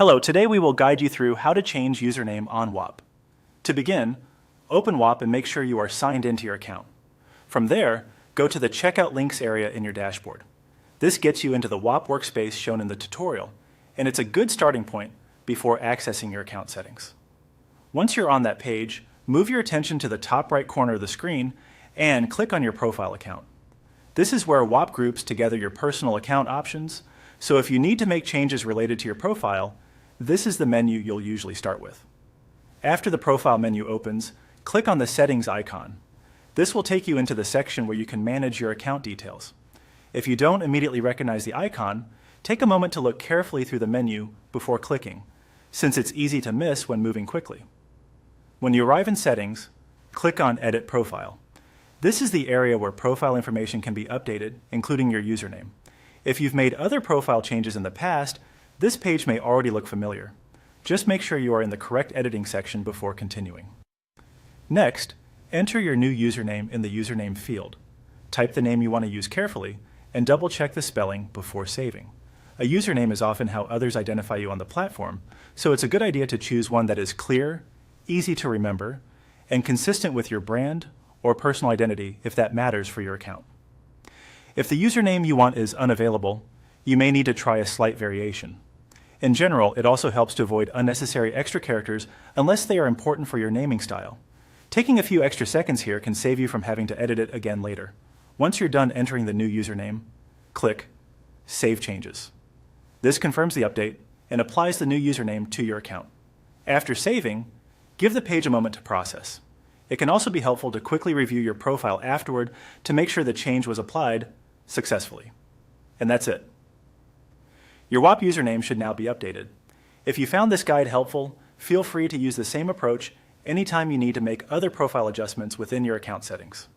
Hello, today we will guide you through how to change username on Whop. To begin, open Whop and make sure you are signed into your account. From there, go to the Checkout Links area in your dashboard. This gets you into the Whop workspace shown in the tutorial, and it's a good starting point before accessing your account settings. Once you're on that page, move your attention to the top right corner of the screen and click on your profile account. This is where Whop groups together your personal account options, so if you need to make changes related to your profile, this is the menu you'll usually start with. After the profile menu opens, click on the Settings icon. This will take you into the section where you can manage your account details. If you don't immediately recognize the icon, take a moment to look carefully through the menu before clicking, since it's easy to miss when moving quickly. When you arrive in Settings, click on Edit Profile. This is the area where profile information can be updated, including your username. If you've made other profile changes in the past, this page may already look familiar. Just make sure you are in the correct editing section before continuing. Next, enter your new username in the username field. Type the name you want to use carefully and double-check the spelling before saving. A username is often how others identify you on the platform, so it's a good idea to choose one that is clear, easy to remember, and consistent with your brand or personal identity if that matters for your account. If the username you want is unavailable, you may need to try a slight variation. In general, it also helps to avoid unnecessary extra characters unless they are important for your naming style. Taking a few extra seconds here can save you from having to edit it again later. Once you're done entering the new username, click Save Changes. This confirms the update and applies the new username to your account. After saving, give the page a moment to process. It can also be helpful to quickly review your profile afterward to make sure the change was applied successfully. And that's it. Your Whop username should now be updated. If you found this guide helpful, feel free to use the same approach anytime you need to make other profile adjustments within your account settings.